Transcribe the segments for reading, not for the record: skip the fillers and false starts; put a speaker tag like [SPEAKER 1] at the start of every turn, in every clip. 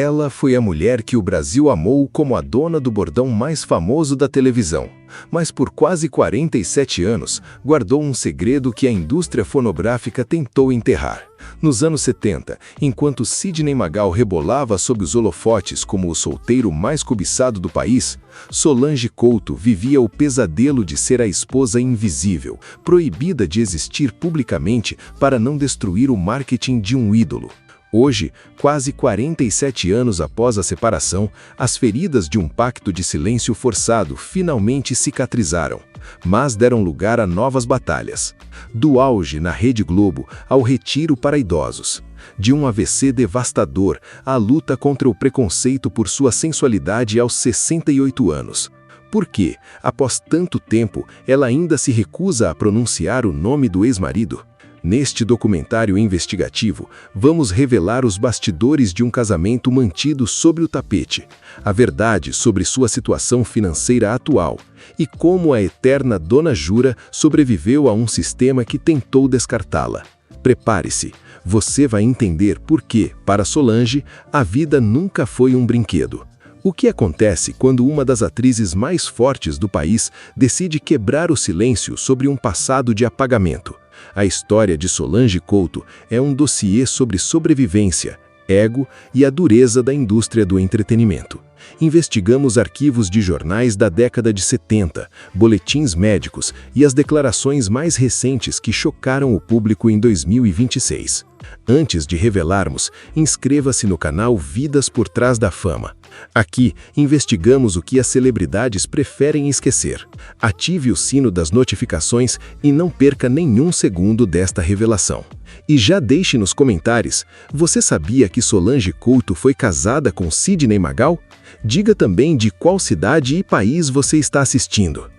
[SPEAKER 1] Ela foi a mulher que o Brasil amou como a dona do bordão mais famoso da televisão, mas por quase 47 anos guardou um segredo que a indústria fonográfica tentou enterrar. Nos anos 70, enquanto Sidney Magal rebolava sob os holofotes como o solteiro mais cobiçado do país, Solange Couto vivia o pesadelo de ser a esposa invisível, proibida de existir publicamente para não destruir o marketing de um ídolo. Hoje, quase 47 anos após a separação, as feridas de um pacto de silêncio forçado finalmente cicatrizaram, mas deram lugar a novas batalhas. Do auge na Rede Globo ao retiro para idosos. De um AVC devastador à luta contra o preconceito por sua sensualidade aos 68 anos. Por que, após tanto tempo, ela ainda se recusa a pronunciar o nome do ex-marido? Neste documentário investigativo, vamos revelar os bastidores de um casamento mantido sobre o tapete, a verdade sobre sua situação financeira atual e como a eterna Dona Jura sobreviveu a um sistema que tentou descartá-la. Prepare-se, você vai entender por que, para Solange, a vida nunca foi um brinquedo. O que acontece quando uma das atrizes mais fortes do país decide quebrar o silêncio sobre um passado de apagamento? A história de Solange Couto é um dossiê sobre sobrevivência, ego e a dureza da indústria do entretenimento. Investigamos arquivos de jornais da década de 70, boletins médicos e as declarações mais recentes que chocaram o público em 2026. Antes de revelarmos, inscreva-se no canal Vidas por Trás da Fama. Aqui, investigamos o que as celebridades preferem esquecer. Ative o sino das notificações e não perca nenhum segundo desta revelação. E já deixe nos comentários, você sabia que Solange Couto foi casada com Sidney Magal? Diga também de qual cidade e país você está assistindo.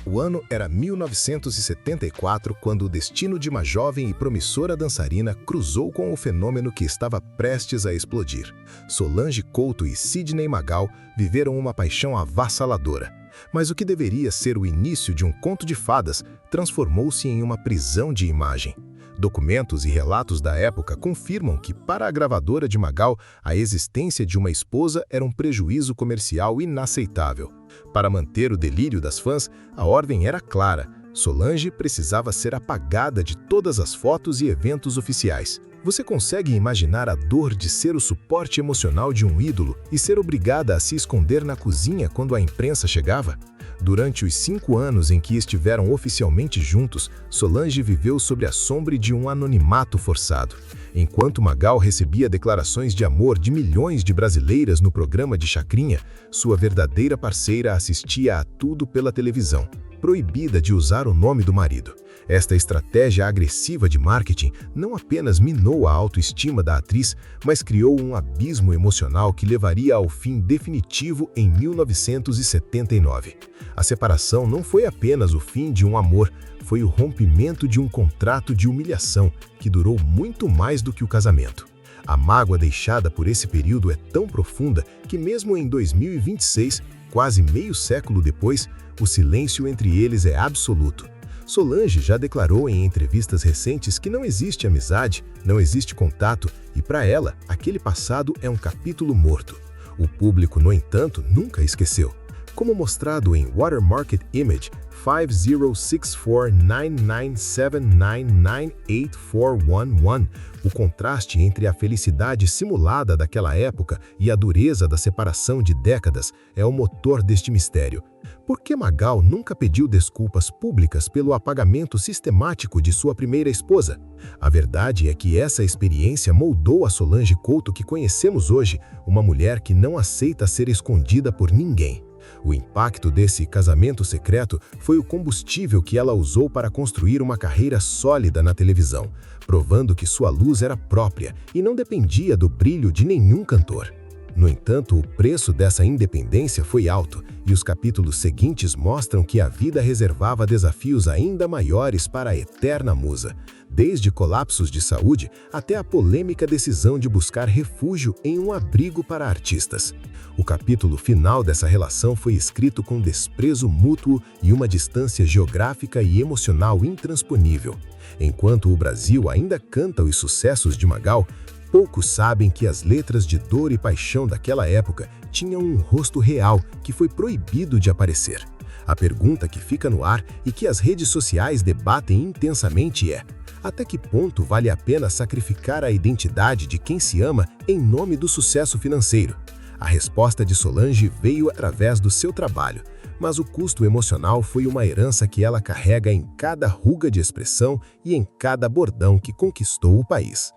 [SPEAKER 2] O ano era 1974, quando o destino de uma jovem e promissora dançarina cruzou com o fenômeno que estava prestes a explodir. Solange Couto e Sidney Magal viveram uma paixão avassaladora. Mas o que deveria ser o início de um conto de fadas transformou-se em uma prisão de imagem. Documentos e relatos da época confirmam que, para a gravadora de Magal, a existência de uma esposa era um prejuízo comercial inaceitável. Para manter o delírio das fãs, a ordem era clara: Solange precisava ser apagada de todas as fotos e eventos oficiais. Você consegue imaginar a dor de ser o suporte emocional de um ídolo e ser obrigada a se esconder na cozinha quando a imprensa chegava? Durante os 5 anos em que estiveram oficialmente juntos, Solange viveu sob a sombra de um anonimato forçado. Enquanto Magal recebia declarações de amor de milhões de brasileiras no programa de Chacrinha, sua verdadeira parceira assistia a tudo pela televisão, proibida de usar o nome do marido. Esta estratégia agressiva de marketing não apenas minou a autoestima da atriz, mas criou um abismo emocional que levaria ao fim definitivo em 1979. A separação não foi apenas o fim de um amor, foi o rompimento de um contrato de humilhação que durou muito mais do que o casamento. A mágoa deixada por esse período é tão profunda que mesmo em 2026, quase meio século depois, o silêncio entre eles é absoluto. Solange já declarou em entrevistas recentes que não existe amizade, não existe contato e, para ela, aquele passado é um capítulo morto. O público, no entanto, nunca esqueceu. Como mostrado em Watermark Image 506499799841, o contraste entre a felicidade simulada daquela época e a dureza da separação de décadas é o motor deste mistério. Por que Magal nunca pediu desculpas públicas pelo apagamento sistemático de sua primeira esposa? A verdade é que essa experiência moldou a Solange Couto que conhecemos hoje, uma mulher que não aceita ser escondida por ninguém. O impacto desse casamento secreto foi o combustível que ela usou para construir uma carreira sólida na televisão, provando que sua luz era própria e não dependia do brilho de nenhum cantor. No entanto, o preço dessa independência foi alto, e os capítulos seguintes mostram que a vida reservava desafios ainda maiores para a eterna musa, desde colapsos de saúde até a polêmica decisão de buscar refúgio em um abrigo para artistas. O capítulo final dessa relação foi escrito com desprezo mútuo e uma distância geográfica e emocional intransponível. Enquanto o Brasil ainda canta os sucessos de Magal, Poucos sabem que as letras de dor e paixão daquela época tinham um rosto real que foi proibido de aparecer. A pergunta que fica no ar e que as redes sociais debatem intensamente é: até que ponto vale a pena sacrificar a identidade de quem se ama em nome do sucesso financeiro? A resposta de Solange veio através do seu trabalho, mas o custo emocional foi uma herança que ela carrega em cada ruga de expressão e em cada bordão que conquistou o país.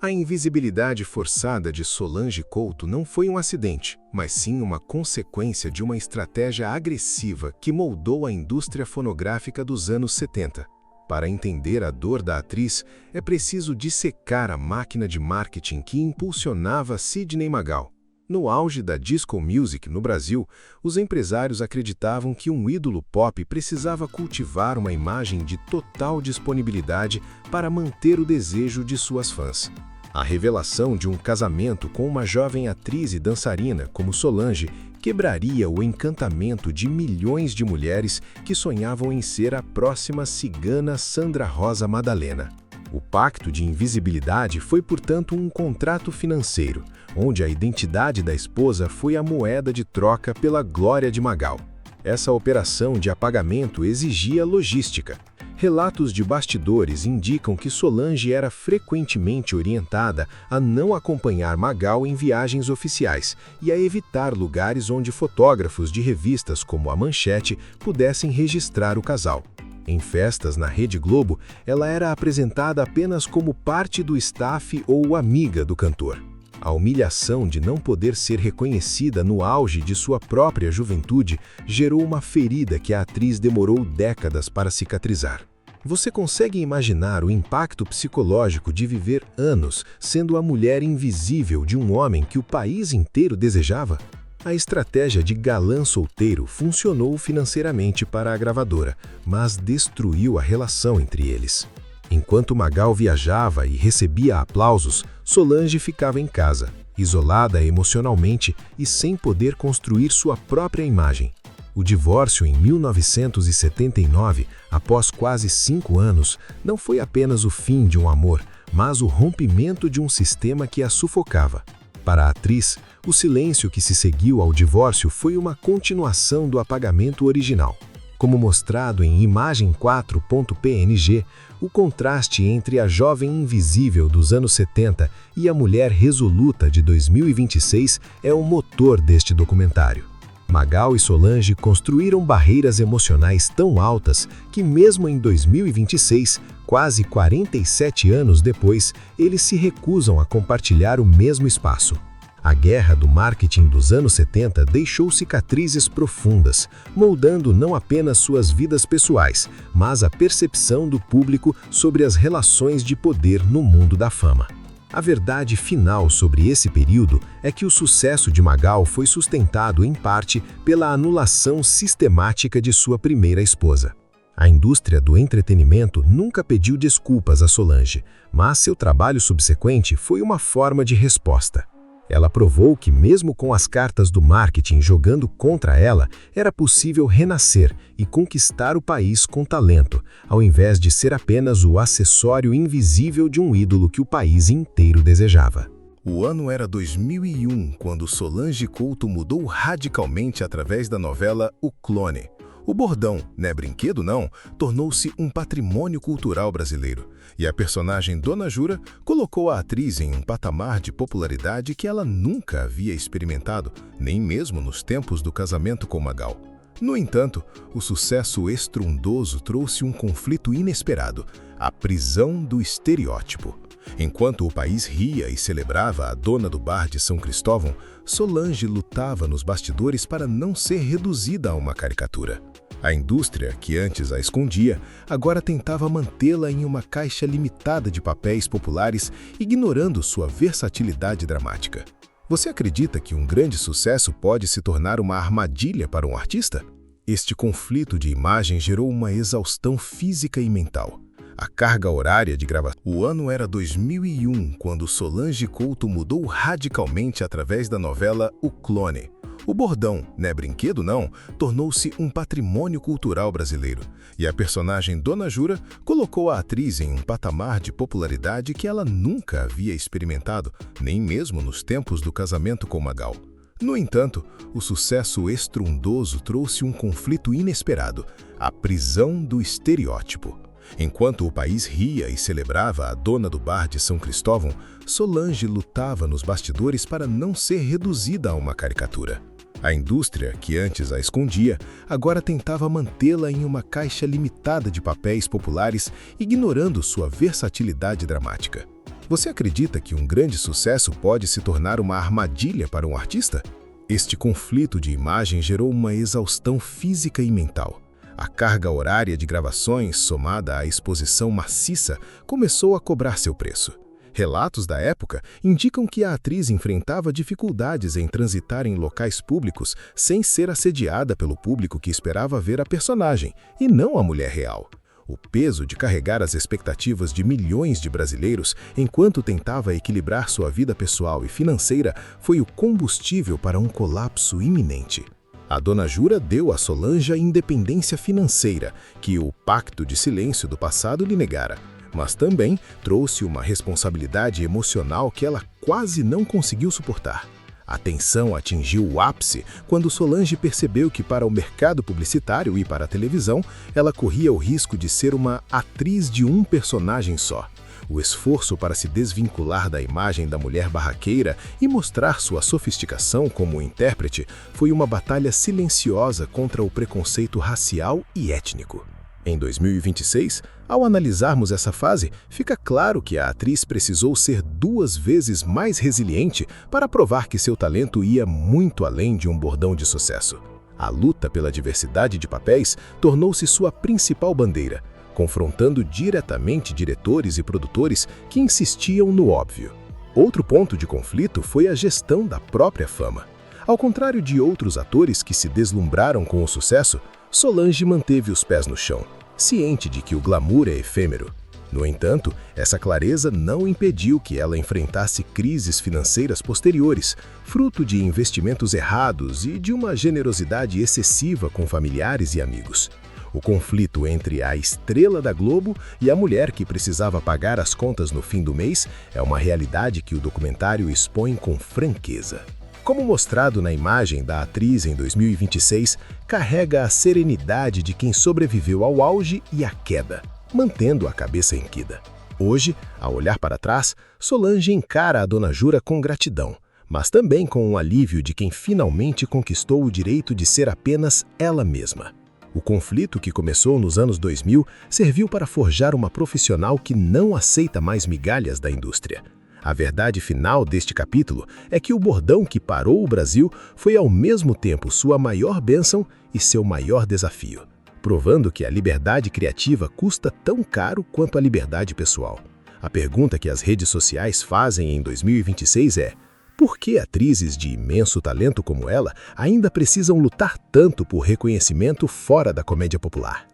[SPEAKER 1] A invisibilidade forçada de Solange Couto não foi um acidente, mas sim uma consequência de uma estratégia agressiva que moldou a indústria fonográfica dos anos 70. Para entender a dor da atriz, é preciso dissecar a máquina de marketing que impulsionava Sidney Magal. No auge da disco music no Brasil, os empresários acreditavam que um ídolo pop precisava cultivar uma imagem de total disponibilidade para manter o desejo de suas fãs. A revelação de um casamento com uma jovem atriz e dançarina como Solange quebraria o encantamento de milhões de mulheres que sonhavam em ser a próxima cigana Sandra Rosa Madalena. O pacto de invisibilidade foi, portanto, um contrato financeiro, onde a identidade da esposa foi a moeda de troca pela glória de Magal. Essa operação de apagamento exigia logística. Relatos de bastidores indicam que Solange era frequentemente orientada a não acompanhar Magal em viagens oficiais e a evitar lugares onde fotógrafos de revistas como a Manchete pudessem registrar o casal. Em festas na Rede Globo, ela era apresentada apenas como parte do staff ou amiga do cantor. A humilhação de não poder ser reconhecida no auge de sua própria juventude gerou uma ferida que a atriz demorou décadas para cicatrizar. Você consegue imaginar o impacto psicológico de viver anos sendo a mulher invisível de um homem que o país inteiro desejava? A estratégia de galã solteiro funcionou financeiramente para a gravadora, mas destruiu a relação entre eles. Enquanto Magal viajava e recebia aplausos, Solange ficava em casa, isolada emocionalmente e sem poder construir sua própria imagem. O divórcio em 1979, após quase 5 anos, não foi apenas o fim de um amor, mas o rompimento de um sistema que a sufocava. Para a atriz, o silêncio que se seguiu ao divórcio foi uma continuação do apagamento original. Como mostrado em Imagem 4.png, o contraste entre a jovem invisível dos anos 70 e a mulher resoluta de 2026 é o motor deste documentário. Magal e Solange construíram barreiras emocionais tão altas que mesmo em 2026, quase 47 anos depois, eles se recusam a compartilhar o mesmo espaço. A guerra do marketing dos anos 70 deixou cicatrizes profundas, moldando não apenas suas vidas pessoais, mas a percepção do público sobre as relações de poder no mundo da fama. A verdade final sobre esse período é que o sucesso de Magal foi sustentado em parte pela anulação sistemática de sua primeira esposa. A indústria do entretenimento nunca pediu desculpas a Solange, mas seu trabalho subsequente foi uma forma de resposta. Ela provou que mesmo com as cartas do marketing jogando contra ela, era possível renascer e conquistar o país com talento, ao invés de ser apenas o acessório invisível de um ídolo que o país inteiro desejava.
[SPEAKER 2] O ano era 2001, quando Solange Couto mudou radicalmente através da novela O Clone. O bordão, né brinquedo não, tornou-se um patrimônio cultural brasileiro, e a personagem Dona Jura colocou a atriz em um patamar de popularidade que ela nunca havia experimentado, nem mesmo nos tempos do casamento com Magal. No entanto, o sucesso estrondoso trouxe um conflito inesperado, a prisão do estereótipo. Enquanto o país ria e celebrava a dona do bar de São Cristóvão, Solange lutava nos bastidores para não ser reduzida a uma caricatura. A indústria, que antes a escondia, agora tentava mantê-la em uma caixa limitada de papéis populares, ignorando sua versatilidade dramática. Você acredita que um grande sucesso pode se tornar uma armadilha para um artista? Este conflito de imagem gerou uma exaustão física e mental. A carga horária de gravação. O ano era 2001, quando Solange Couto mudou radicalmente através da novela O Clone. O bordão, né brinquedo não, tornou-se um patrimônio cultural brasileiro, e a personagem Dona Jura colocou a atriz em um patamar de popularidade que ela nunca havia experimentado, nem mesmo nos tempos do casamento com Magal. No entanto, o sucesso estrondoso trouxe um conflito inesperado, a prisão do estereótipo. Enquanto o país ria e celebrava a dona do bar de São Cristóvão, Solange lutava nos bastidores para não ser reduzida a uma caricatura. A indústria, que antes a escondia, agora tentava mantê-la em uma caixa limitada de papéis populares, ignorando sua versatilidade dramática. Você acredita que um grande sucesso pode se tornar uma armadilha para um artista? Este conflito de imagem gerou uma exaustão física e mental. A carga horária de gravações, somada à exposição maciça, começou a cobrar seu preço. Relatos da época indicam que a atriz enfrentava dificuldades em transitar em locais públicos sem ser assediada pelo público que esperava ver a personagem, e não a mulher real. O peso de carregar as expectativas de milhões de brasileiros enquanto tentava equilibrar sua vida pessoal e financeira foi o combustível para um colapso iminente. A Dona Jura deu a Solange a independência financeira, que o pacto de silêncio do passado lhe negara, mas também trouxe uma responsabilidade emocional que ela quase não conseguiu suportar. A tensão atingiu o ápice quando Solange percebeu que para o mercado publicitário e para a televisão, ela corria o risco de ser uma atriz de um personagem só. O esforço para se desvincular da imagem da mulher barraqueira e mostrar sua sofisticação como intérprete foi uma batalha silenciosa contra o preconceito racial e étnico. Em 2026, ao analisarmos essa fase, fica claro que a atriz precisou ser 2 vezes mais resiliente para provar que seu talento ia muito além de um bordão de sucesso. A luta pela diversidade de papéis tornou-se sua principal bandeira, confrontando diretamente diretores e produtores que insistiam no óbvio. Outro ponto de conflito foi a gestão da própria fama. Ao contrário de outros atores que se deslumbraram com o sucesso, Solange manteve os pés no chão, ciente de que o glamour é efêmero. No entanto, essa clareza não impediu que ela enfrentasse crises financeiras posteriores, fruto de investimentos errados e de uma generosidade excessiva com familiares e amigos. O conflito entre a estrela da Globo e a mulher que precisava pagar as contas no fim do mês é uma realidade que o documentário expõe com franqueza. Como mostrado na imagem da atriz em 2026, carrega a serenidade de quem sobreviveu ao auge e à queda, mantendo a cabeça erguida. Hoje, ao olhar para trás, Solange encara a Dona Jura com gratidão, mas também com um alívio de quem finalmente conquistou o direito de ser apenas ela mesma. O conflito que começou nos anos 2000 serviu para forjar uma profissional que não aceita mais migalhas da indústria. A verdade final deste capítulo é que o bordão que parou o Brasil foi ao mesmo tempo sua maior bênção e seu maior desafio, provando que a liberdade criativa custa tão caro quanto a liberdade pessoal. A pergunta que as redes sociais fazem em 2026 é: por que atrizes de imenso talento como ela ainda precisam lutar tanto por reconhecimento fora da comédia popular?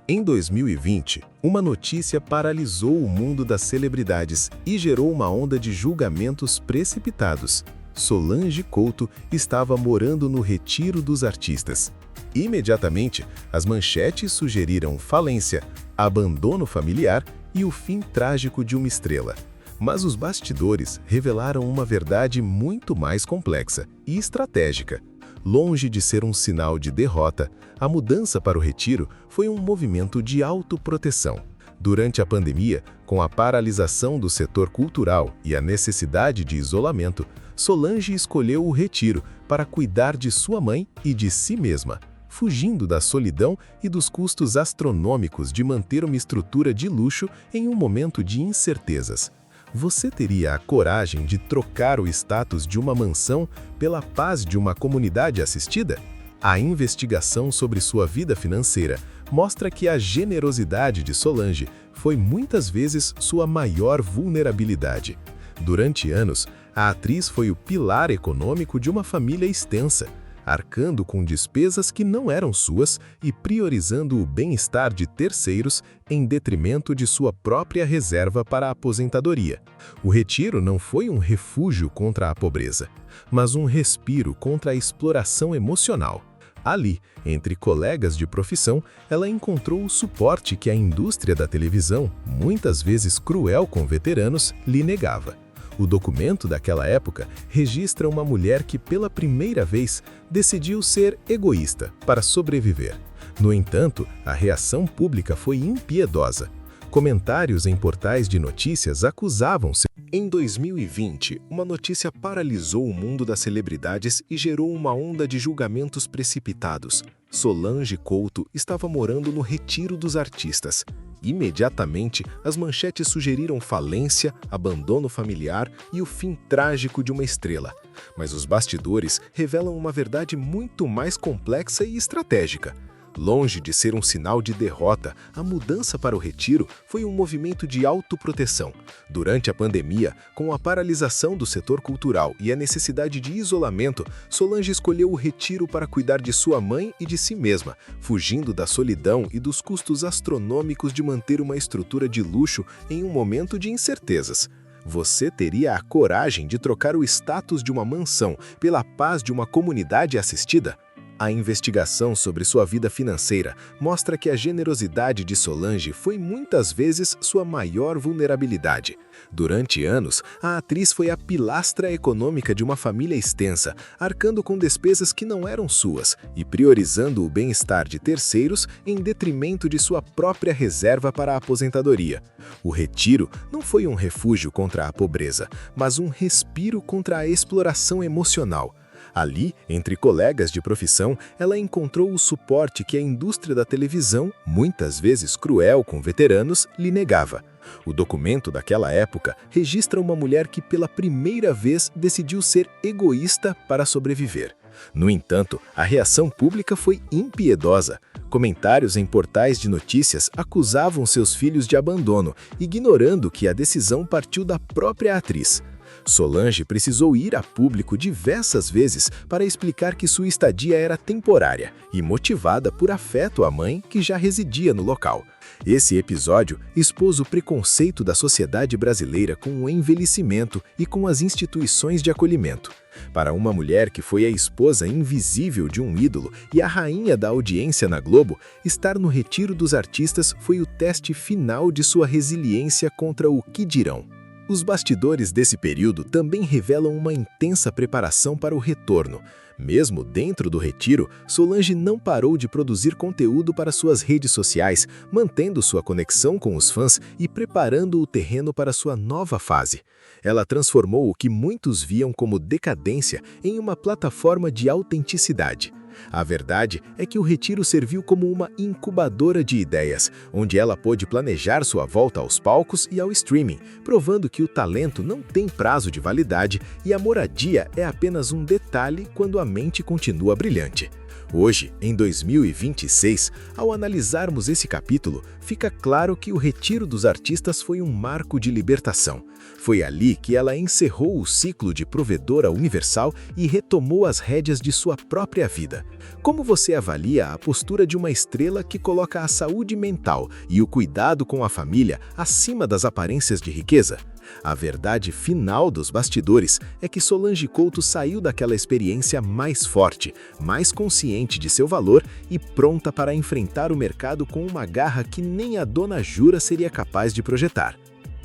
[SPEAKER 2] Em 2020, uma notícia paralisou o mundo das celebridades e gerou uma onda de julgamentos precipitados. Solange Couto estava morando no Retiro dos Artistas. Imediatamente, as manchetes sugeriram falência, abandono familiar e o fim trágico de uma estrela. Mas os bastidores revelaram uma verdade muito mais complexa e estratégica. Longe de ser um sinal de derrota, a mudança para o retiro foi um movimento de autoproteção. Durante a pandemia, com a paralisação do setor cultural e a necessidade de isolamento, Solange escolheu o retiro para cuidar de sua mãe e de si mesma, fugindo da solidão e dos custos astronômicos de manter uma estrutura de luxo em um momento de incertezas. Você teria a coragem de trocar o status de uma mansão pela paz de uma comunidade assistida? A investigação sobre sua vida financeira mostra que a generosidade de Solange foi muitas vezes sua maior vulnerabilidade. Durante anos, a atriz foi o pilar econômico de uma família extensa. arcando com despesas que não eram suas e priorizando o bem-estar de terceiros em detrimento de sua própria reserva para a aposentadoria. O retiro não foi um refúgio contra a pobreza, mas um respiro contra a exploração emocional. Ali, entre colegas de profissão, ela encontrou o suporte que a indústria da televisão, muitas vezes cruel com veteranos, lhe negava. O documento daquela época registra uma mulher que, pela primeira vez, decidiu ser egoísta para sobreviver. No entanto, a reação pública foi impiedosa. Comentários em portais de notícias acusavam-se. Em 2020, uma notícia paralisou o mundo das celebridades e gerou uma onda de julgamentos precipitados. Solange Couto estava morando no retiro dos artistas. Imediatamente, as manchetes sugeriram falência, abandono familiar e o fim trágico de uma estrela. Mas os bastidores revelam uma verdade muito mais complexa e estratégica. Longe de ser um sinal de derrota, a mudança para o retiro foi um movimento de autoproteção. Durante a pandemia, com a paralisação do setor cultural e a necessidade de isolamento, Solange escolheu o retiro para cuidar de sua mãe e de si mesma, fugindo da solidão e dos custos astronômicos de manter uma estrutura de luxo em um momento de incertezas. Você teria a coragem de trocar o status de uma mansão pela paz de uma comunidade assistida? A investigação sobre sua vida financeira mostra que a generosidade de Solange foi muitas vezes sua maior vulnerabilidade. Durante anos, a atriz foi a pilastra econômica de uma família extensa, arcando com despesas que não eram suas e priorizando o bem-estar de terceiros em detrimento de sua própria reserva para a aposentadoria. O retiro não foi um refúgio contra a pobreza, mas um respiro contra a exploração emocional. Ali, entre colegas de profissão, ela encontrou o suporte que a indústria da televisão, muitas vezes cruel com veteranos, lhe negava. O documento daquela época registra uma mulher que pela primeira vez decidiu ser egoísta para sobreviver. No entanto, a reação pública foi impiedosa. Comentários em portais de notícias acusavam seus filhos de abandono, ignorando que a decisão partiu da própria atriz. Solange precisou ir a público diversas vezes para explicar que sua estadia era temporária e motivada por afeto à mãe que já residia no local. Esse episódio expôs o preconceito da sociedade brasileira com o envelhecimento e com as instituições de acolhimento. Para uma mulher que foi a esposa invisível de um ídolo e a rainha da audiência na Globo, estar no retiro dos artistas foi o teste final de sua resiliência contra o que dirão. Os bastidores desse período também revelam uma intensa preparação para o retorno. Mesmo dentro do retiro, Solange não parou de produzir conteúdo para suas redes sociais, mantendo sua conexão com os fãs e preparando o terreno para sua nova fase. Ela transformou o que muitos viam como decadência em uma plataforma de autenticidade. A verdade é que o retiro serviu como uma incubadora de ideias, onde ela pôde planejar sua volta aos palcos e ao streaming, provando que o talento não tem prazo de validade e a moradia é apenas um detalhe quando a mente continua brilhante. Hoje, em 2026, ao analisarmos esse capítulo, fica claro que o retiro dos artistas foi um marco de libertação. Foi ali que ela encerrou o ciclo de provedora universal e retomou as rédeas de sua própria vida. Como você avalia a postura de uma estrela que coloca a saúde mental e o cuidado com a família acima das aparências de riqueza? A verdade final dos bastidores é que Solange Couto saiu daquela experiência mais forte, mais consciente de seu valor e pronta para enfrentar o mercado com uma garra que nem a Dona Jura seria capaz de projetar.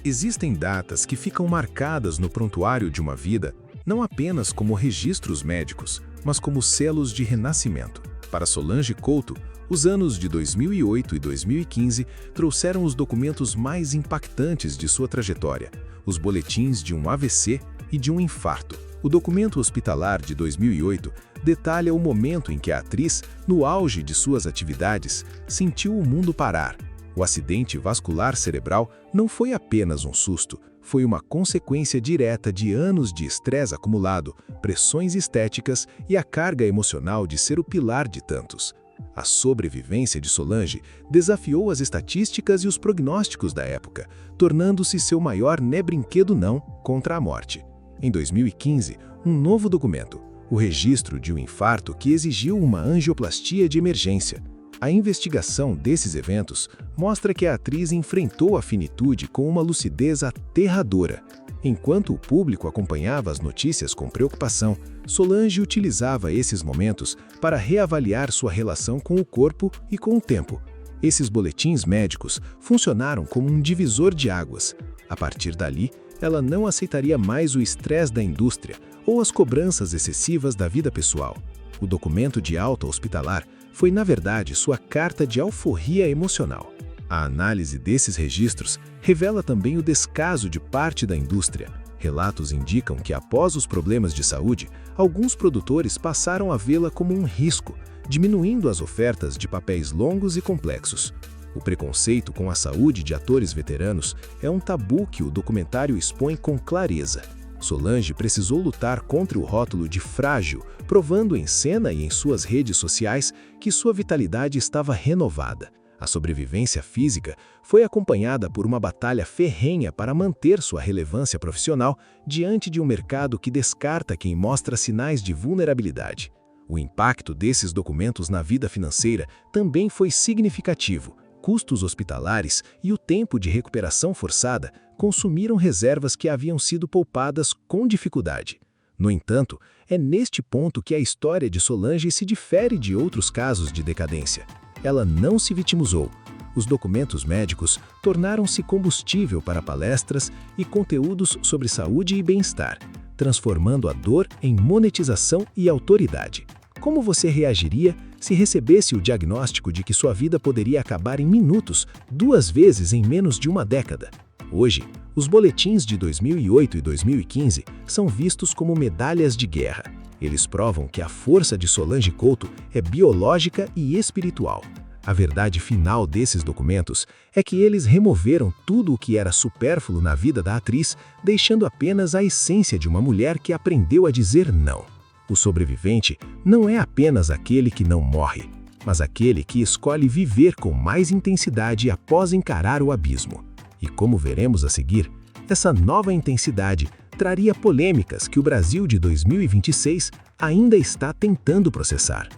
[SPEAKER 2] Existem datas que ficam marcadas no prontuário de uma vida, não apenas como registros médicos, mas como selos de renascimento. Para Solange Couto, os anos de 2008 e 2015 trouxeram os documentos mais impactantes de sua trajetória, os boletins de um AVC e de um infarto. O documento hospitalar de 2008 detalha o momento em que a atriz, no auge de suas atividades, sentiu o mundo parar. O acidente vascular cerebral não foi apenas um susto, foi uma consequência direta de anos de estresse acumulado, pressões estéticas e a carga emocional de ser o pilar de tantos. A sobrevivência de Solange desafiou as estatísticas e os prognósticos da época, tornando-se seu maior né brinquedo não contra a morte. Em 2015, um novo documento,
[SPEAKER 1] o registro de um infarto que exigiu uma angioplastia de emergência. A investigação desses eventos mostra que a atriz enfrentou a finitude com uma lucidez aterradora. Enquanto o público acompanhava as notícias com preocupação, Solange utilizava esses momentos para reavaliar sua relação com o corpo e com o tempo. Esses boletins médicos funcionaram como um divisor de águas. A partir dali, ela não aceitaria mais o estresse da indústria ou as cobranças excessivas da vida pessoal. O documento de alta hospitalar foi, na verdade, sua carta de alforria emocional. A análise desses registros revela também o descaso de parte da indústria. Relatos indicam que, após os problemas de saúde, alguns produtores passaram a vê-la como um risco, diminuindo as ofertas de papéis longos e complexos. O preconceito com a saúde de atores veteranos é um tabu que o documentário expõe com clareza. Solange precisou lutar contra o rótulo de frágil, provando em cena e em suas redes sociais que sua vitalidade estava renovada. A sobrevivência física foi acompanhada por uma batalha ferrenha para manter sua relevância profissional diante de um mercado que descarta quem mostra sinais de vulnerabilidade. O impacto desses documentos na vida financeira também foi significativo. Custos hospitalares e o tempo de recuperação forçada consumiram reservas que haviam sido poupadas com dificuldade. No entanto, é neste ponto que a história de Solange se difere de outros casos de decadência. Ela não se vitimizou. Os documentos médicos tornaram-se combustível para palestras e conteúdos sobre saúde e bem-estar, transformando a dor em monetização e autoridade. Como você reagiria se recebesse o diagnóstico de que sua vida poderia acabar em minutos, 2 vezes em menos de uma década? Hoje, os boletins de 2008 e 2015 são vistos como medalhas de guerra. Eles provam que a força de Solange Couto é biológica e espiritual. A verdade final desses documentos é que eles removeram tudo o que era supérfluo na vida da atriz, deixando apenas a essência de uma mulher que aprendeu a dizer não. O sobrevivente não é apenas aquele que não morre, mas aquele que escolhe viver com mais intensidade após encarar o abismo. E como veremos a seguir, essa nova intensidade traria polêmicas que o Brasil de 2026 ainda está tentando processar.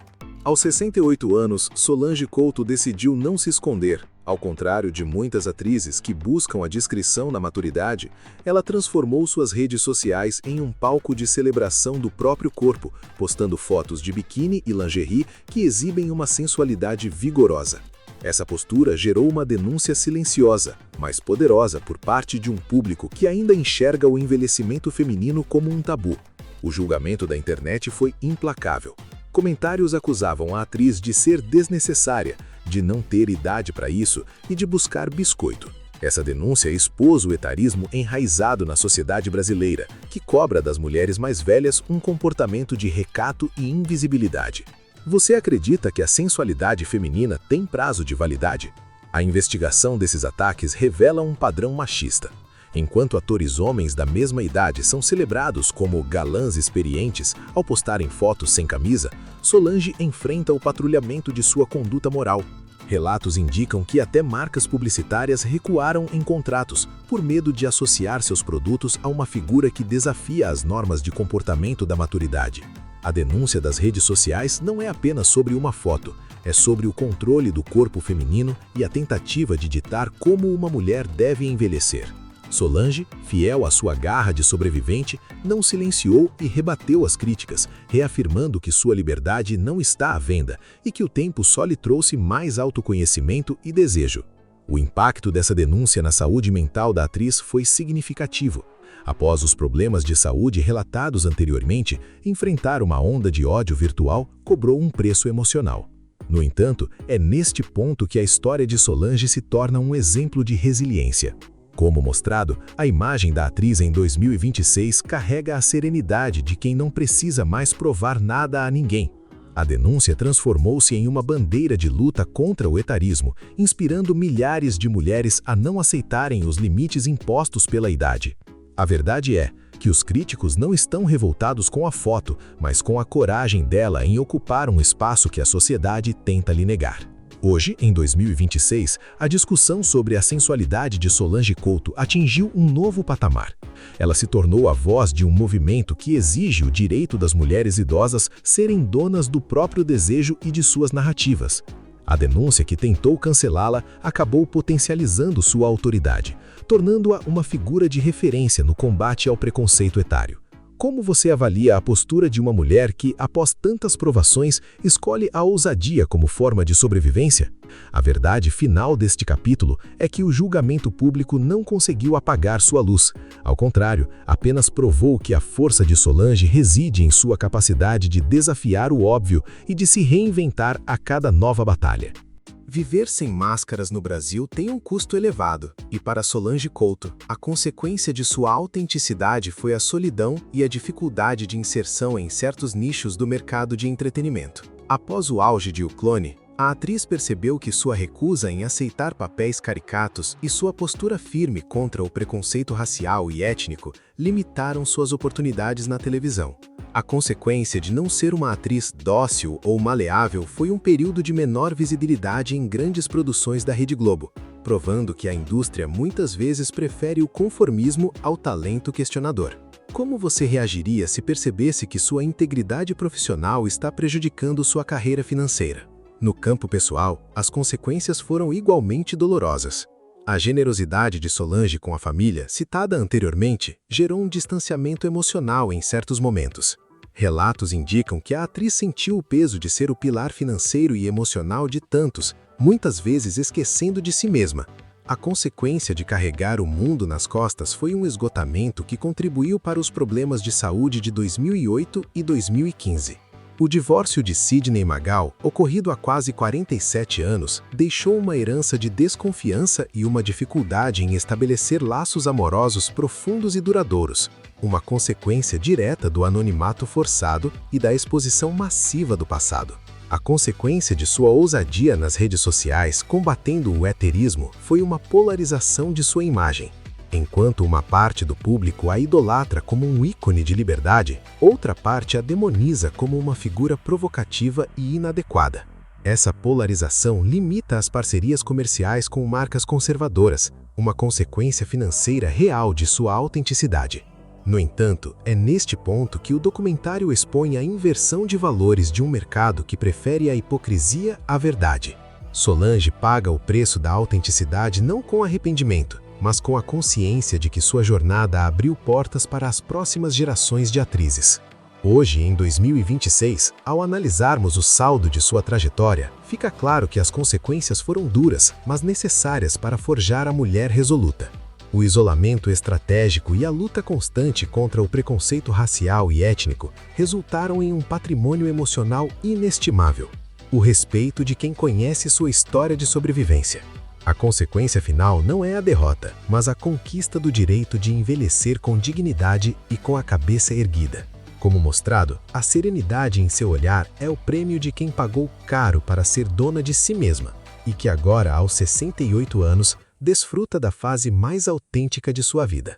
[SPEAKER 2] Aos 68 anos, Solange Couto decidiu não se esconder. Ao contrário de muitas atrizes que buscam a discrição na maturidade, ela transformou suas redes sociais em um palco de celebração do próprio corpo, postando fotos de biquíni e lingerie que exibem uma sensualidade vigorosa. Essa postura gerou uma denúncia silenciosa, mas poderosa por parte de um público que ainda enxerga o envelhecimento feminino como um tabu. O julgamento da internet foi implacável. Comentários acusavam a atriz de ser desnecessária, de não ter idade para isso e de buscar biscoito. Essa denúncia expôs o etarismo enraizado na sociedade brasileira, que cobra das mulheres mais velhas um comportamento de recato e invisibilidade. Você acredita que a sensualidade feminina tem prazo de validade? A investigação desses ataques revela um padrão machista. Enquanto atores homens da mesma idade são celebrados como galãs experientes ao postarem fotos sem camisa, Solange enfrenta o patrulhamento de sua conduta moral. Relatos indicam que até marcas publicitárias recuaram em contratos por medo de associar seus produtos a uma figura que desafia as normas de comportamento da maturidade. A denúncia das redes sociais não é apenas sobre uma foto, é sobre o controle do corpo feminino e a tentativa de ditar como uma mulher deve envelhecer. Solange, fiel à sua garra de sobrevivente, não silenciou e rebateu as críticas, reafirmando que sua liberdade não está à venda e que o tempo só lhe trouxe mais autoconhecimento e desejo. O impacto dessa denúncia na saúde mental da atriz foi significativo. Após os problemas de saúde relatados anteriormente, enfrentar uma onda de ódio virtual cobrou um preço emocional. No entanto, é neste ponto que a história de Solange se torna um exemplo de resiliência. Como mostrado, a imagem da atriz em 2026 carrega a serenidade de quem não precisa mais provar nada a ninguém. A denúncia transformou-se em uma bandeira de luta contra o etarismo, inspirando milhares de mulheres a não aceitarem os limites impostos pela idade. A verdade é que os críticos não estão revoltados com a foto, mas com a coragem dela em ocupar um espaço que a sociedade tenta lhe negar. Hoje, em 2026, a discussão sobre a sensualidade de Solange Couto atingiu um novo patamar. Ela se tornou a voz de um movimento que exige o direito das mulheres idosas serem donas do próprio desejo e de suas narrativas. A denúncia que tentou cancelá-la acabou potencializando sua autoridade, tornando-a uma figura de referência no combate ao preconceito etário. Como você avalia a postura de uma mulher que, após tantas provações, escolhe a ousadia como forma de sobrevivência? A verdade final deste capítulo é que o julgamento público não conseguiu apagar sua luz. Ao contrário, apenas provou que a força de Solange reside em sua capacidade de desafiar o óbvio e de se reinventar a cada nova batalha.
[SPEAKER 1] Viver sem máscaras no Brasil tem um custo elevado, e para Solange Couto, a consequência de sua autenticidade foi a solidão e a dificuldade de inserção em certos nichos do mercado de entretenimento. Após o auge de O Clone, a atriz percebeu que sua recusa em aceitar papéis caricatos e sua postura firme contra o preconceito racial e étnico limitaram suas oportunidades na televisão. A consequência de não ser uma atriz dócil ou maleável foi um período de menor visibilidade em grandes produções da Rede Globo, provando que a indústria muitas vezes prefere o conformismo ao talento questionador. Como você reagiria se percebesse que sua integridade profissional está prejudicando sua carreira financeira? No campo pessoal, as consequências foram igualmente dolorosas. A generosidade de Solange com a família, citada anteriormente, gerou um distanciamento emocional em certos momentos. Relatos indicam que a atriz sentiu o peso de ser o pilar financeiro e emocional de tantos, muitas vezes esquecendo de si mesma. A consequência de carregar o mundo nas costas foi um esgotamento que contribuiu para os problemas de saúde de 2008 e 2015. O divórcio de Sidney Magal, ocorrido há quase 47 anos, deixou uma herança de desconfiança e uma dificuldade em estabelecer laços amorosos profundos e duradouros, uma consequência direta do anonimato forçado e da exposição massiva do passado. A consequência de sua ousadia nas redes sociais combatendo o heterismo foi uma polarização de sua imagem. Enquanto uma parte do público a idolatra como um ícone de liberdade, outra parte a demoniza como uma figura provocativa e inadequada. Essa polarização limita as parcerias comerciais com marcas conservadoras, uma consequência financeira real de sua autenticidade. No entanto, é neste ponto que o documentário expõe a inversão de valores de um mercado que prefere a hipocrisia à verdade. Solange paga o preço da autenticidade não com arrependimento, mas com a consciência de que sua jornada abriu portas para as próximas gerações de atrizes. Hoje, em 2026, ao analisarmos o saldo de sua trajetória, fica claro que as consequências foram duras, mas necessárias para forjar a mulher resoluta. O isolamento estratégico e a luta constante contra o preconceito racial e étnico resultaram em um patrimônio emocional inestimável: o respeito de quem conhece sua história de sobrevivência. A consequência final não é a derrota, mas a conquista do direito de envelhecer com dignidade e com a cabeça erguida. Como mostrado, a serenidade em seu olhar é o prêmio de quem pagou caro para ser dona de si mesma e que agora, aos 68 anos, desfruta da fase mais autêntica de sua vida.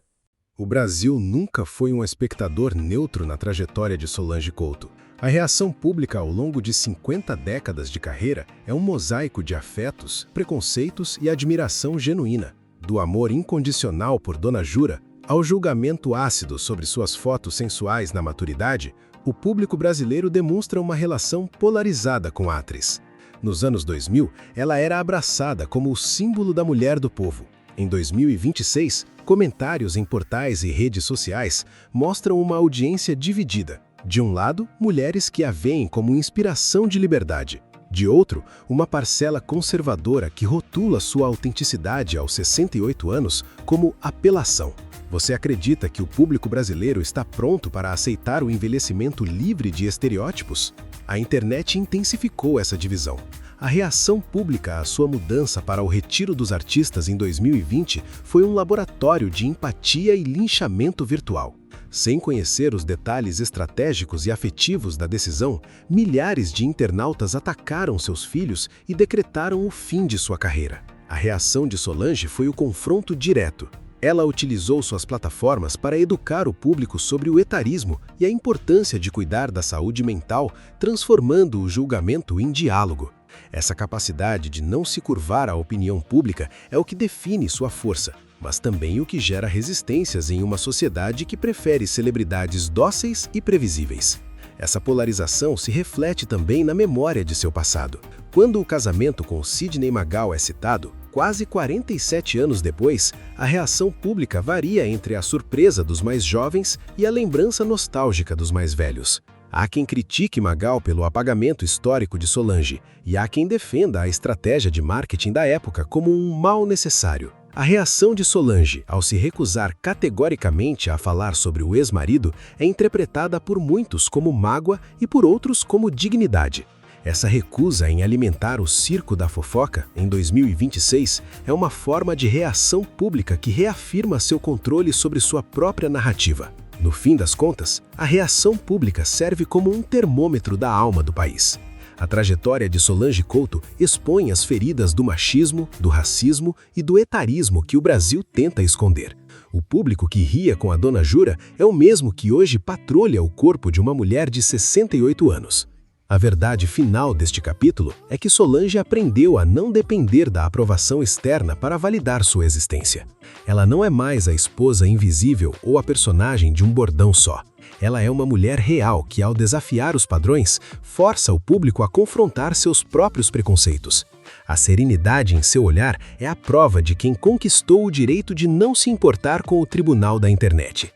[SPEAKER 1] O Brasil nunca foi um espectador neutro na trajetória de Solange Couto. A reação pública ao longo de 50 décadas de carreira é um mosaico de afetos, preconceitos e admiração genuína, do amor incondicional por Dona Jura ao julgamento ácido sobre suas fotos sensuais na maturidade. O público brasileiro demonstra uma relação polarizada com a atriz. Nos anos 2000, ela era abraçada como o símbolo da mulher do povo. Em 2026, comentários em portais e redes sociais mostram uma audiência dividida. De um lado, mulheres que a veem como inspiração de liberdade. De outro, uma parcela conservadora que rotula sua autenticidade aos 68 anos como apelação. Você acredita que o público brasileiro está pronto para aceitar o envelhecimento livre de estereótipos? A internet intensificou essa divisão. A reação pública à sua mudança para o retiro dos artistas em 2020 foi um laboratório de empatia e linchamento virtual. Sem conhecer os detalhes estratégicos e afetivos da decisão, milhares de internautas atacaram seus filhos e decretaram o fim de sua carreira. A reação de Solange foi o confronto direto. Ela utilizou suas plataformas para educar o público sobre o etarismo e a importância de cuidar da saúde mental, transformando o julgamento em diálogo.
[SPEAKER 2] Essa capacidade de não se curvar à opinião pública é o que define sua força, mas também o que gera resistências em uma sociedade que prefere celebridades dóceis e previsíveis. Essa polarização se reflete também na memória de seu passado. Quando o casamento com Sidney Magal é citado, quase 47 anos depois, a reação pública varia entre a surpresa dos mais jovens e a lembrança nostálgica dos mais velhos. Há quem critique Magal pelo apagamento histórico de Solange, e há quem defenda a estratégia de marketing da época como um mal necessário. A reação de Solange ao se recusar categoricamente a falar sobre o ex-marido é interpretada por muitos como mágoa e por outros como dignidade. Essa recusa em alimentar o circo da fofoca, em 2026, é uma forma de reação pública que reafirma seu controle sobre sua própria narrativa. No fim das contas, a reação pública serve como um termômetro da alma do país. A trajetória de Solange Couto expõe as feridas do machismo, do racismo e do etarismo que o Brasil tenta esconder. O público que ria com a Dona Jura é o mesmo que hoje patrulha o corpo de uma mulher de 68 anos. A verdade final deste capítulo é que Solange aprendeu a não depender da aprovação externa para validar sua existência. Ela não é mais a esposa invisível ou a personagem de um bordão só. Ela é uma mulher real que, ao desafiar os padrões, força o público a confrontar seus próprios preconceitos. A serenidade em seu olhar é a prova de quem conquistou o direito de não se importar com o tribunal da internet.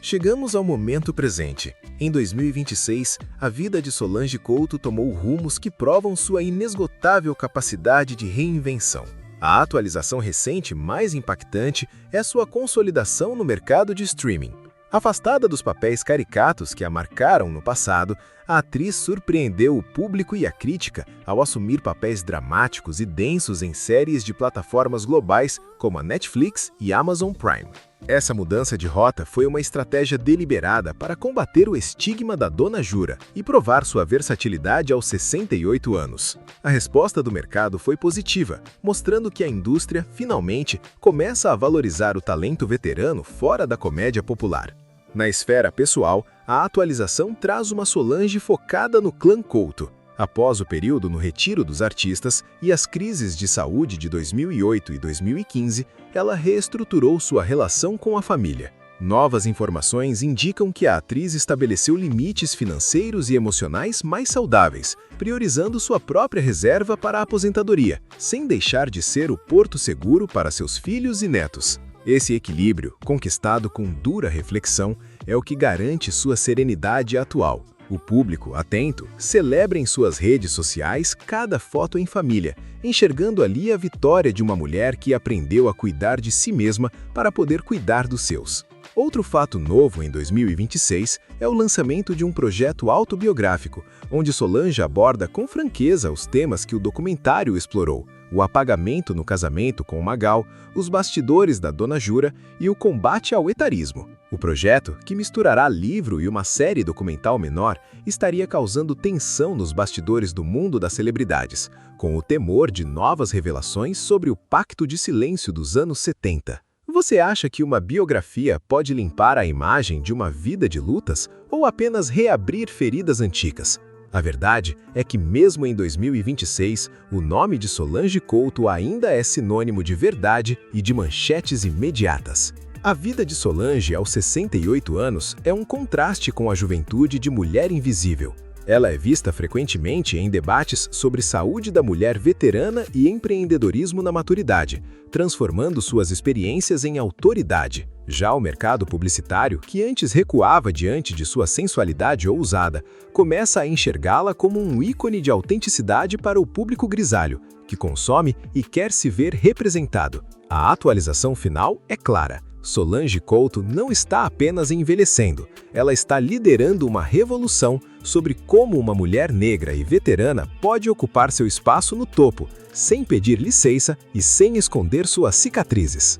[SPEAKER 1] Chegamos ao momento presente. Em 2026, a vida de Solange Couto tomou rumos que provam sua inesgotável capacidade de reinvenção. A atualização recente mais impactante é sua consolidação no mercado de streaming. Afastada dos papéis caricatos que a marcaram no passado, a atriz surpreendeu o público e a crítica ao assumir papéis dramáticos e densos em séries de plataformas globais como a Netflix e Amazon Prime. Essa mudança de rota foi uma estratégia deliberada para combater o estigma da Dona Jura e provar sua versatilidade aos 68 anos. A resposta do mercado foi positiva, mostrando que a indústria, finalmente, começa a valorizar o talento veterano fora da comédia popular. Na esfera pessoal, a atualização traz uma Solange focada no clã Couto. Após o período no retiro dos artistas e as crises de saúde de 2008 e 2015, ela reestruturou sua relação com a família. Novas informações indicam que a atriz estabeleceu limites financeiros e emocionais mais saudáveis, priorizando sua própria reserva para a aposentadoria, sem deixar de ser o porto seguro para seus filhos e netos. Esse equilíbrio, conquistado com dura reflexão, é o que garante sua serenidade atual. O público, atento, celebra em suas redes sociais cada foto em família, enxergando ali a vitória de uma mulher que aprendeu a cuidar de si mesma para poder cuidar dos seus. Outro fato novo em 2026 é o lançamento de um projeto autobiográfico, onde Solange aborda com franqueza os temas que o documentário explorou: o apagamento no casamento com Magal, os bastidores da Dona Jura e o combate ao etarismo. O projeto, que misturará livro e uma série documental menor, estaria causando tensão nos bastidores do mundo das celebridades, com o temor de novas revelações sobre o pacto de silêncio dos anos 70. Você acha que uma biografia pode limpar a imagem de uma vida de lutas ou apenas reabrir feridas antigas? A verdade é que, mesmo em 2026, o nome de Solange Couto ainda é sinônimo de verdade e de manchetes imediatas. A vida de Solange aos 68 anos é um contraste com a juventude de Mulher Invisível. Ela é vista frequentemente em debates sobre saúde da mulher veterana e empreendedorismo na maturidade, transformando suas experiências em autoridade. Já o mercado publicitário, que antes recuava diante de sua sensualidade ousada, começa a enxergá-la como um ícone de autenticidade para o público grisalho, que consome e quer se ver representado. A atualização final é clara. Solange Couto não está apenas envelhecendo, ela está liderando uma revolução sobre como uma mulher negra e veterana pode ocupar seu espaço no topo, sem pedir licença e sem esconder suas cicatrizes.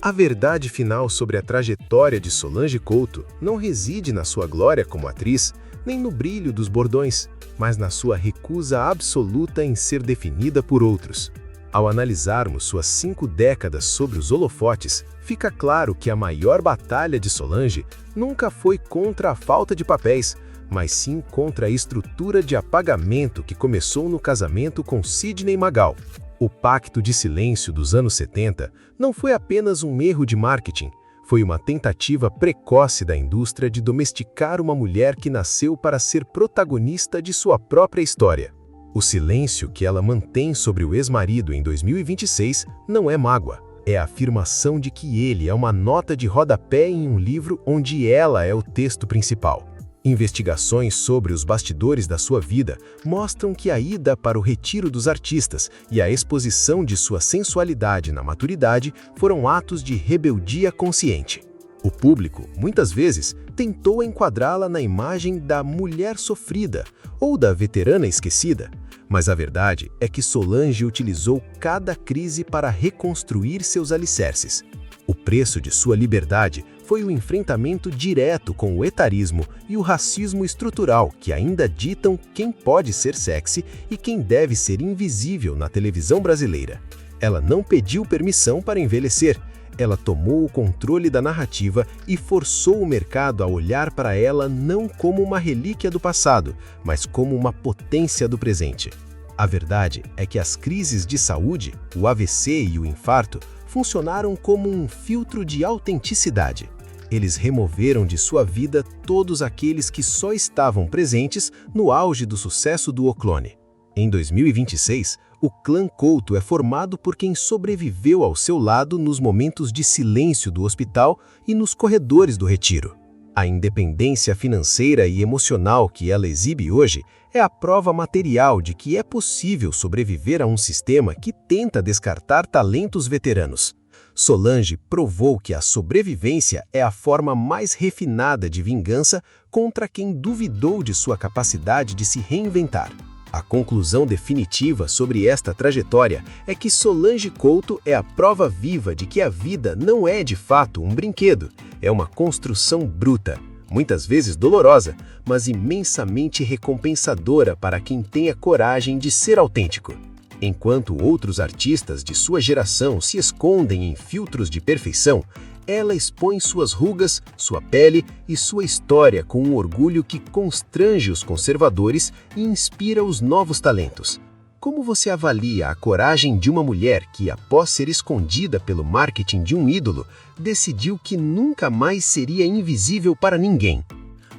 [SPEAKER 1] A verdade final sobre a trajetória de Solange Couto não reside na sua glória como atriz, nem no brilho dos bordões, mas na sua recusa absoluta em ser definida por outros. Ao analisarmos suas 5 décadas sobre os holofotes, fica claro que a maior batalha de Solange nunca foi contra a falta de papéis,
[SPEAKER 2] mas sim contra a estrutura de apagamento que começou no casamento com Sidney Magal. O Pacto de Silêncio dos anos 70 não foi apenas um erro de marketing, foi uma tentativa precoce da indústria de domesticar uma mulher que nasceu para ser protagonista de sua própria história. O silêncio que ela mantém sobre o ex-marido em 2026 não é mágoa, é a afirmação de que ele é uma nota de rodapé em um livro onde ela é o texto principal. Investigações sobre os bastidores da sua vida mostram que a ida para o retiro dos artistas e a exposição de sua sensualidade na maturidade foram atos de rebeldia consciente. O público, muitas vezes, tentou enquadrá-la na imagem da mulher sofrida ou da veterana esquecida, mas a verdade é que Solange utilizou cada crise para reconstruir seus alicerces. O preço de sua liberdade foi o enfrentamento direto com o etarismo e o racismo estrutural que ainda ditam quem pode ser sexy e quem deve ser invisível na televisão brasileira. Ela não pediu permissão para envelhecer, ela tomou o controle da narrativa e forçou o mercado a olhar para ela não como uma relíquia do passado, mas como uma potência do presente. A verdade é que as crises de saúde, o AVC e o infarto, funcionaram como um filtro de autenticidade. Eles removeram de sua vida todos aqueles que só estavam presentes no auge do sucesso do O Clone. Em 2026, o clã Couto é formado por quem sobreviveu ao seu lado nos momentos de silêncio do hospital e nos corredores do retiro. A independência financeira e emocional que ela exibe hoje é a prova material de que é possível sobreviver a um sistema que tenta descartar talentos veteranos. Solange provou que a sobrevivência é a forma mais refinada de vingança contra quem duvidou de sua capacidade de se reinventar. A conclusão definitiva sobre esta trajetória é que Solange Couto é a prova viva de que a vida não é de fato um brinquedo, é uma construção bruta, muitas vezes dolorosa, mas imensamente recompensadora para quem tem a coragem de ser autêntico. Enquanto outros artistas de sua geração se escondem em filtros de perfeição, ela expõe suas rugas, sua pele e sua história com um orgulho que constrange os conservadores e inspira os novos talentos. Como você avalia a coragem de uma mulher que, após ser escondida pelo marketing de um ídolo, decidiu que nunca mais seria invisível para ninguém?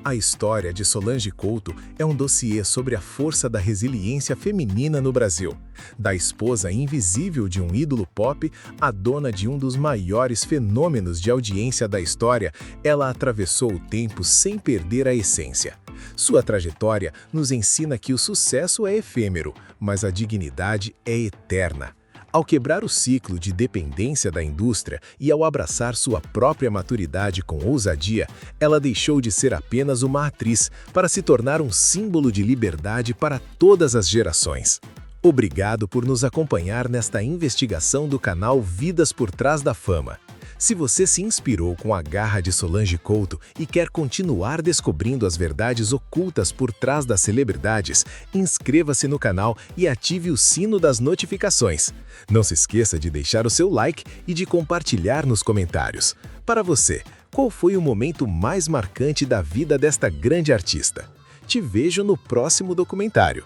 [SPEAKER 1] A história de Solange Couto é um dossiê sobre a força da resiliência feminina no Brasil. Da esposa invisível de um ídolo pop à dona de um dos maiores fenômenos de audiência da história, ela atravessou o tempo sem perder a essência. Sua trajetória nos ensina que o sucesso é efêmero, mas a dignidade é eterna. Ao quebrar o ciclo de dependência da indústria e ao abraçar sua própria maturidade com ousadia, ela deixou de ser apenas uma atriz para se tornar um símbolo de liberdade para todas as gerações. Obrigado por nos acompanhar nesta investigação do canal Vidas por Trás da Fama. Se você se inspirou com a garra de Solange Couto e quer continuar descobrindo as verdades ocultas por trás das celebridades, inscreva-se no canal e ative o sino das notificações. Não se esqueça de deixar o seu like e de compartilhar nos comentários. Para você, qual foi o momento mais marcante da vida desta grande artista? Te vejo no próximo documentário.